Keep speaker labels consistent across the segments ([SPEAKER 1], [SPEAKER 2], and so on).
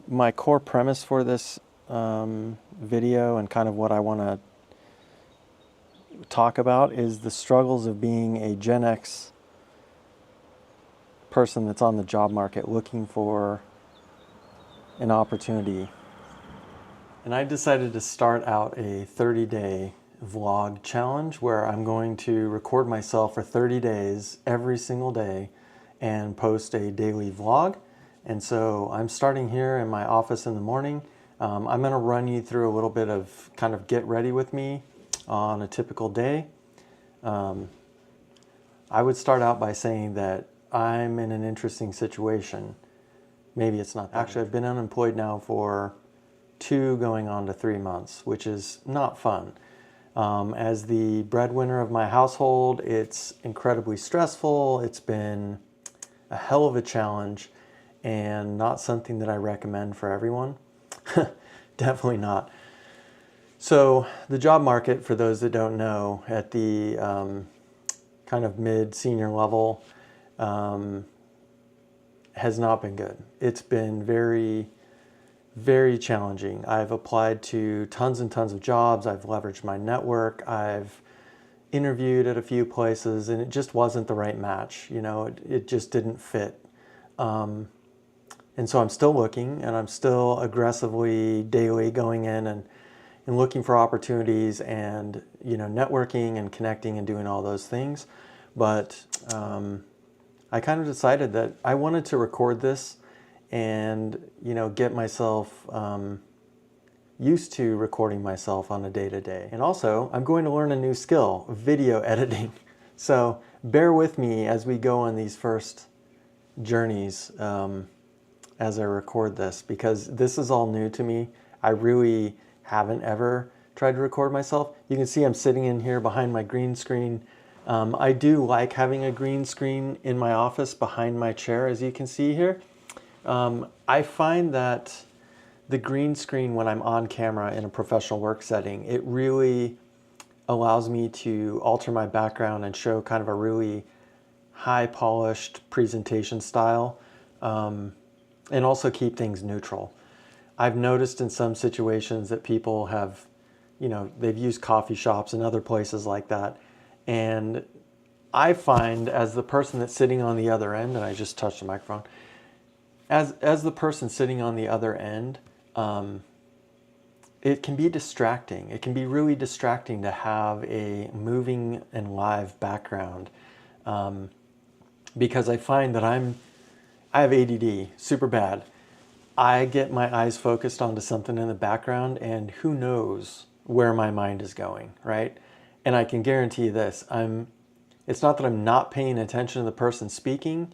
[SPEAKER 1] my core premise for this video and kind of what I want to talk about is the struggles of being a Gen X person that's on the job market looking for an opportunity. And I decided to start out a 30-day vlog challenge where I'm going to record myself for 30 days every single day and post a daily vlog. And so I'm starting here in my office in the morning. I'm going to run you through a little bit of kind of get ready with me on a typical day. I would start out by saying that I'm in an interesting situation. Maybe it's not. Actually, I've been unemployed now for 2 going on to 3 months, which is not fun. As the breadwinner of my household, it's incredibly stressful. It's been a hell of a challenge and not something that I recommend for everyone. Definitely not. So the job market, for those that don't know, at the kind of mid-senior level has not been good. It's been very, very challenging. I've applied to tons and tons of jobs. I've leveraged my network. I've interviewed at a few places and it just wasn't the right match. You know, it just didn't fit. And so I'm still looking and I'm still aggressively daily going in and looking for opportunities and, you know, networking and connecting and doing all those things. But I kind of decided that I wanted to record this and, you know, get myself used to recording myself on a day-to-day. And also, I'm going to learn a new skill, video editing. So bear with me as we go on these first journeys as I record this, because this is all new to me. I really haven't ever tried to record myself. You can see I'm sitting in here behind my green screen. I do like having a green screen in my office behind my chair, as you can see here. I find that the green screen when I'm on camera in a professional work setting, it really allows me to alter my background and show kind of a really high polished presentation style, and also keep things neutral. I've noticed in some situations that people have, you know, they've used coffee shops and other places like that. And I find as the person that's sitting on the other end, and I just touched the microphone, as the person sitting on the other end, it can be distracting. It can be really distracting to have a moving and live background, because I find that I have ADD, super bad. I get my eyes focused onto something in the background and who knows where my mind is going, right? And I can guarantee you this, it's not that I'm not paying attention to the person speaking,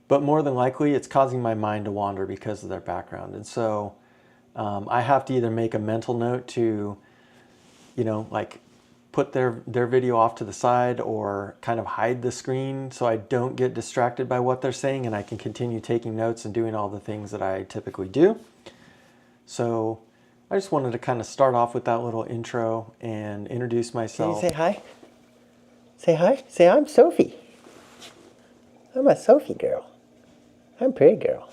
[SPEAKER 1] but more than likely it's causing my mind to wander because of their background. And so I have to either make a mental note to, you know, like put their video off to the side or kind of hide the screen so I don't get distracted by what they're saying and I can continue taking notes and doing all the things that I typically do. So I just wanted to kind of start off with that little intro and introduce myself.
[SPEAKER 2] Can you say hi? Say hi? Say, I'm Sophie. I'm a Sophie girl. I'm a pretty girl.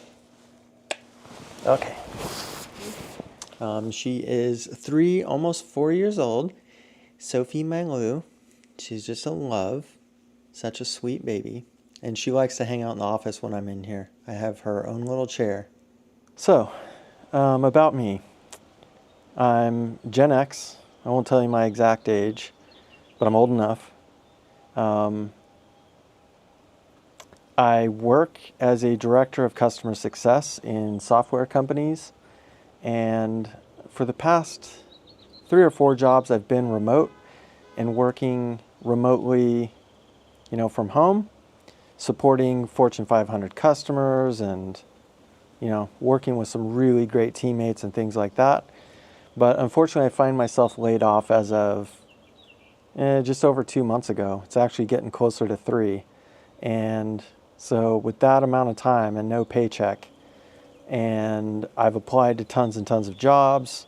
[SPEAKER 2] Okay.
[SPEAKER 1] She is 3, almost 4 years old. Sophie Manglu. She's just a love. Such a sweet baby. And she likes to hang out in the office when I'm in here. I have her own little chair. So, about me. I'm Gen X. I won't tell you my exact age, but I'm old enough. I work as a director of customer success in software companies, and for the past 3 or 4 jobs I've been remote and working remotely, you know, from home, supporting Fortune 500 customers and, you know, working with some really great teammates and things like that. But unfortunately, I find myself laid off as of just over 2 months ago. It's actually getting closer to 3. And so with that amount of time and no paycheck, and I've applied to tons and tons of jobs,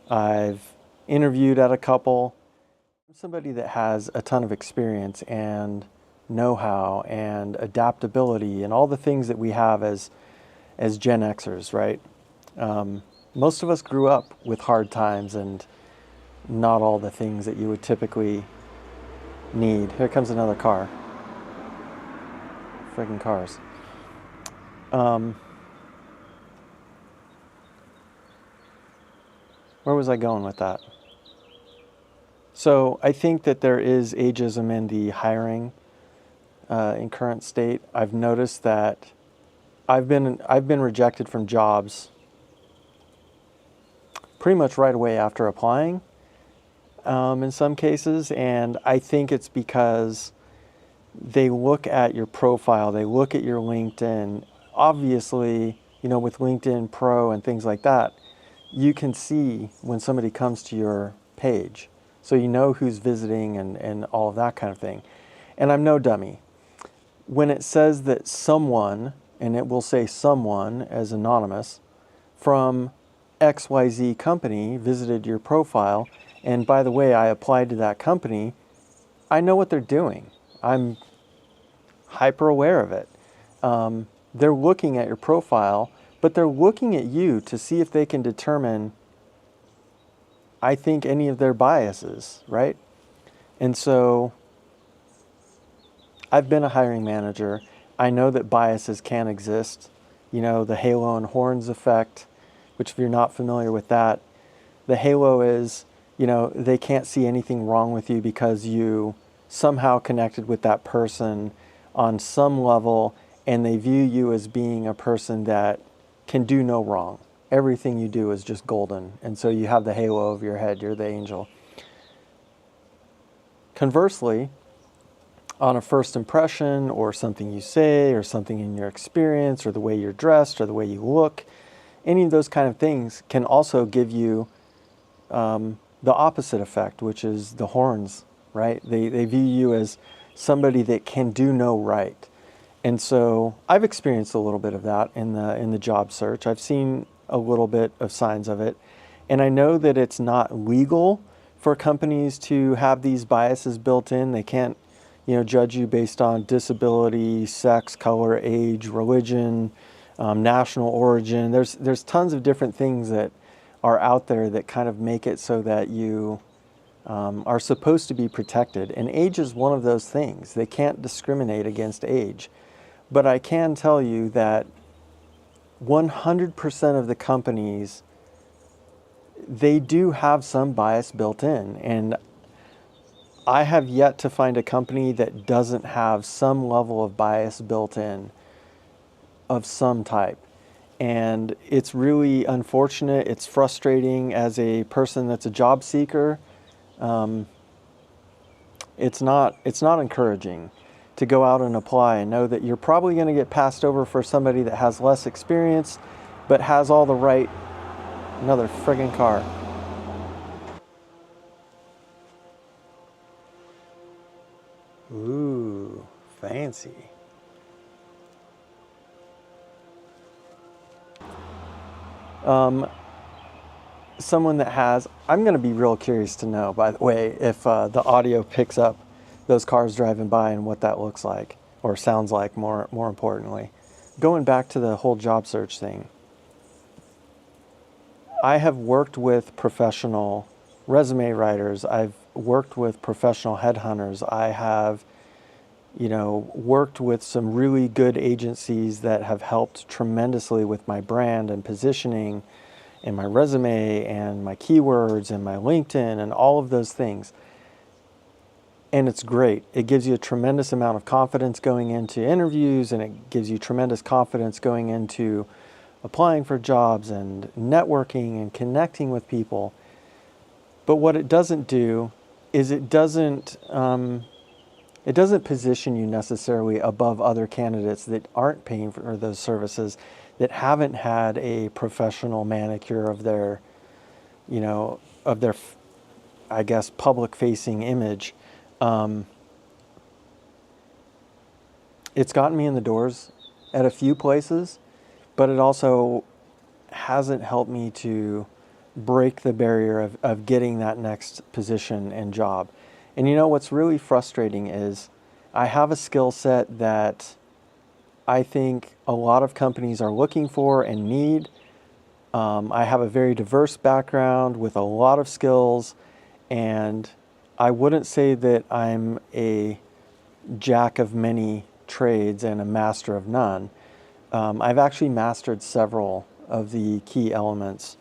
[SPEAKER 1] I've interviewed at a couple. I'm somebody that has a ton of experience and know-how and adaptability and all the things that we have as Gen Xers, right? Most of us grew up with hard times and not all the things that you would typically need. Here comes another car. Friggin' cars. Where was I going with that? So I think that there is ageism in the hiring in current state. I've noticed that I've been rejected from jobs pretty much right away after applying in some cases, and I think it's because they look at your profile, they look at your LinkedIn. Obviously, with LinkedIn Pro and things like that, you can see when somebody comes to your page. So you know who's visiting and all of that kind of thing. And I'm no dummy. When it says that someone, and it will say someone as anonymous, from XYZ company visited your profile, and by the way, I applied to that company, I know what they're doing. I'm hyper aware of it. They're looking at your profile, but they're looking at you to see if they can determine, I think, any of their biases, right? And so I've been a hiring manager. I know that biases can exist. The halo and horns effect, which if you're not familiar with that, the halo is, they can't see anything wrong with you because you somehow connected with that person on some level, and they view you as being a person that can do no wrong. Everything you do is just golden. And so you have the halo over your head. You're the angel. Conversely, on a first impression or something you say or something in your experience or the way you're dressed or the way you look, any of those kind of things can also give you the opposite effect, which is the horns, right? They view you as somebody that can do no right. And so I've experienced a little bit of that in the job search. I've seen a little bit of signs of it. And I know that it's not legal for companies to have these biases built in. They can't, judge you based on disability, sex, color, age, religion, national origin. There's tons of different things that are out there that kind of make it so that you are supposed to be protected. And age is one of those things. They can't discriminate against age. But I can tell you that 100% of the companies, they do have some bias built in. And I have yet to find a company that doesn't have some level of bias built in of some type. And it's really unfortunate. It's frustrating as a person that's a job seeker. It's not encouraging to go out and apply and know that you're probably going to get passed over for somebody that has less experience, but has all the right. Another friggin' car. Ooh, fancy. Someone that has, I'm going to be real curious to know, by the way, if the audio picks up those cars driving by and what that looks like, or sounds like, more importantly. Going back to the whole job search thing, I have worked with professional resume writers. I've worked with professional headhunters. I have, worked with some really good agencies that have helped tremendously with my brand and positioning and my resume and my keywords and my LinkedIn and all of those things. And it's great. It gives you a tremendous amount of confidence going into interviews, and it gives you tremendous confidence going into applying for jobs and networking and connecting with people. But what it doesn't do is it doesn't position you necessarily above other candidates that aren't paying for those services, that haven't had a professional manicure of their, I guess, public-facing image. It's gotten me in the doors at a few places, but it also hasn't helped me to break the barrier of getting that next position and job. And what's really frustrating is I have a skill set that I think a lot of companies are looking for and need, I have a very diverse background with a lot of skills, and I wouldn't say that I'm a jack of many trades and a master of none. I've actually mastered several of the key elements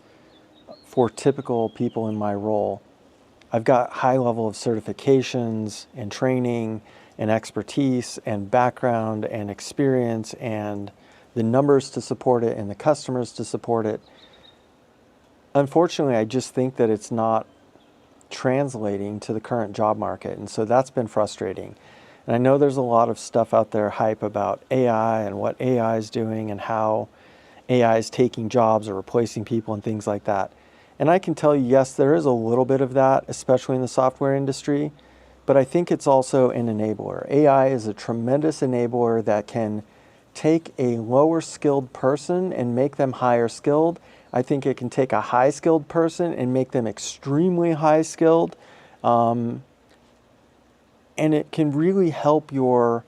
[SPEAKER 1] for typical people in my role. I've got high level of certifications and training and expertise and background and experience and the numbers to support it and the customers to support it. Unfortunately, I just think that it's not translating to the current job market, and so that's been frustrating. And I know there's a lot of stuff out there, hype about AI and what AI is doing and how AI is taking jobs or replacing people and things like that. And I can tell you, yes, there is a little bit of that, especially in the software industry, but I think it's also an enabler. AI is a tremendous enabler that can take a lower skilled person and make them higher skilled. I think it can take a high skilled person and make them extremely high skilled. And it can really help your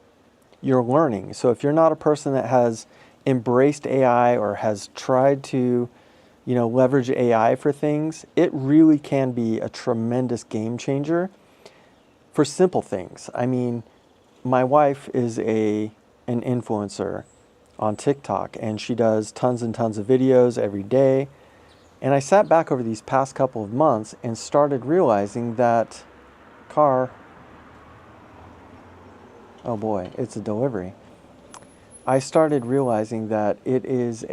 [SPEAKER 1] learning. So if you're not a person that has embraced AI or has tried to, leverage AI for things, it really can be a tremendous game changer for simple things. I mean, my wife is an influencer on TikTok, and she does tons and tons of videos every day. And I sat back over these past couple of months and started realizing that oh boy, it's a delivery. I started realizing that it is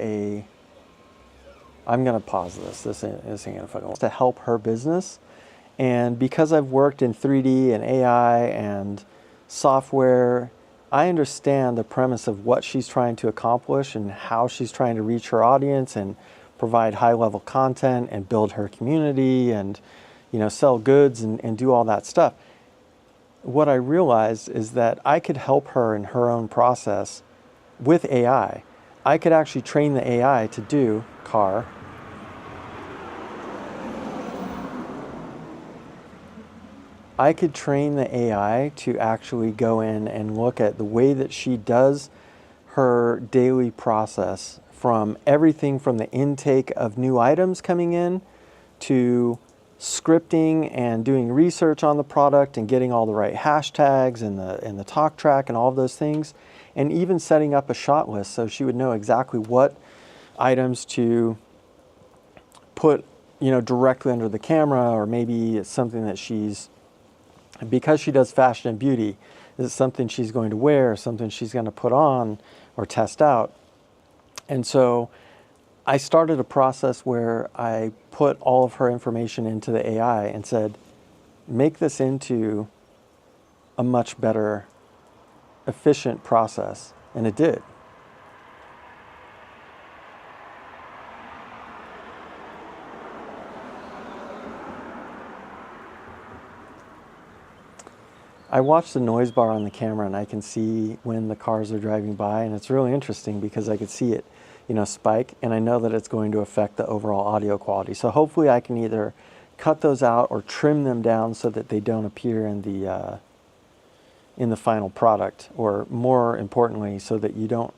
[SPEAKER 1] I'm going to pause this. This ain't going to fucking to help her business. And because I've worked in 3D and AI and software, I understand the premise of what she's trying to accomplish and how she's trying to reach her audience and provide high-level content and build her community and, sell goods and do all that stuff. What I realized is that I could help her in her own process with AI. I could actually train the AI to do I could train the AI to actually go in and look at the way that she does her daily process, from everything from the intake of new items coming in to scripting and doing research on the product and getting all the right hashtags and the talk track and all of those things, and even setting up a shot list so she would know exactly what items to put, directly under the camera, or maybe it's something that because she does fashion and beauty, is it something she's going to wear, something she's going to put on or test out. And so I started a process where I put all of her information into the AI and said, make this into a much better, efficient process. And it did. I watch the noise bar on the camera, and I can see when the cars are driving by, and it's really interesting because I could see it, spike, and I know that it's going to affect the overall audio quality. So hopefully I can either cut those out or trim them down so that they don't appear in the final product, or more importantly, so that you don't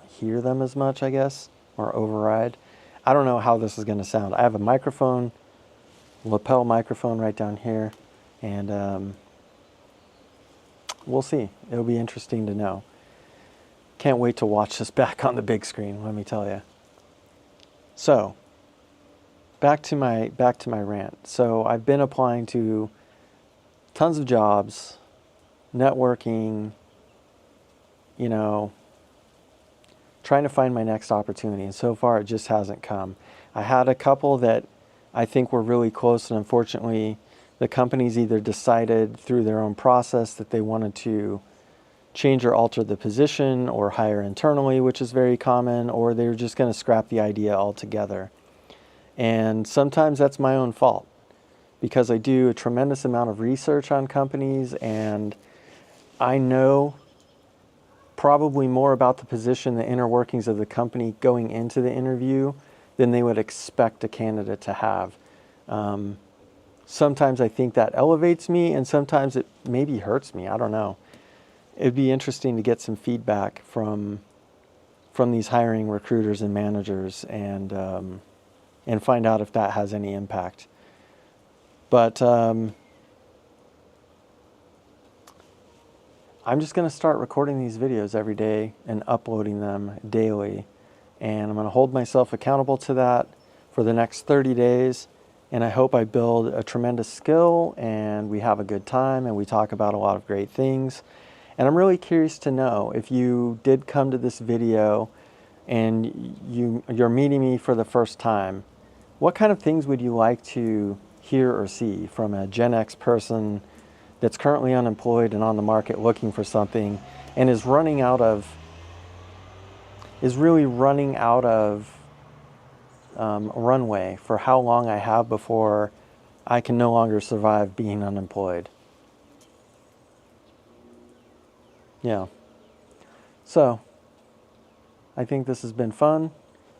[SPEAKER 1] hear them as much, I guess, or override. I don't know how this is going to sound. I have a microphone, lapel microphone right down here, and we'll see. It'll be interesting to know. Can't wait to watch this back on the big screen, let me tell you. So, back to my rant. So, I've been applying to tons of jobs, networking, trying to find my next opportunity, and so far it just hasn't come. I had a couple that I think were really close, and unfortunately the companies either decided through their own process that they wanted to change or alter the position or hire internally, which is very common, or they were just going to scrap the idea altogether. And sometimes that's my own fault, because I do a tremendous amount of research on companies, and I know probably more about the position, the inner workings of the company going into the interview than they would expect a candidate to have. Sometimes I think that elevates me, and sometimes it maybe hurts me. I don't know. It'd be interesting to get some feedback from these hiring recruiters and managers, and and find out if that has any impact. But I'm just going to start recording these videos every day and uploading them daily. And I'm going to hold myself accountable to that for the next 30 days. And I hope I build a tremendous skill and we have a good time and we talk about a lot of great things. And I'm really curious to know, if you did come to this video and you're meeting me for the first time, what kind of things would you like to hear or see from a Gen X person that's currently unemployed and on the market looking for something and is really running out of runway for how long I have before I can no longer survive being unemployed. Yeah. So, I think this has been fun.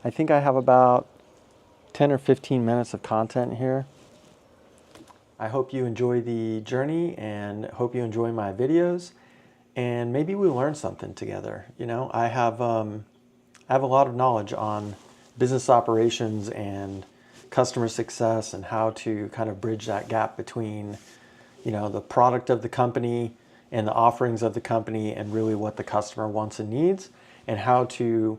[SPEAKER 1] I think I have about 10 or 15 minutes of content here. I hope you enjoy the journey and hope you enjoy my videos, and maybe we learn something together. You know, I have a lot of knowledge on business operations and customer success and how to kind of bridge that gap between, you know, the product of the company and the offerings of the company and really what the customer wants and needs, and how to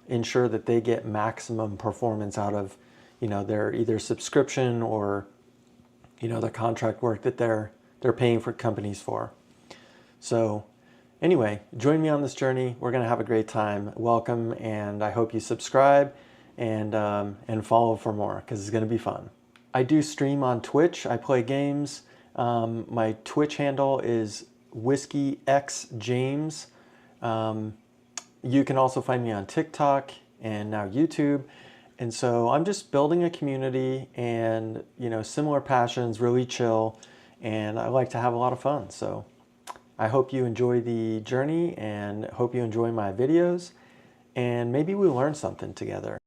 [SPEAKER 1] ensure that they get maximum performance out of, you know, their either subscription or, you know, the contract work that they're paying for companies for. So anyway, join me on this journey. We're going to have a great time. Welcome, and I hope you subscribe and follow for more, because it's going to be fun. I do stream on Twitch. I play games. My Twitch handle is Whiskey X James. You can also find me on TikTok and now YouTube. And so I'm just building a community and, you know, similar passions, really chill, and I like to have a lot of fun. So I hope you enjoy the journey and hope you enjoy my videos, and maybe we learn something together.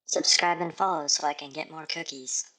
[SPEAKER 3] Subscribe and follow so I can get more cookies.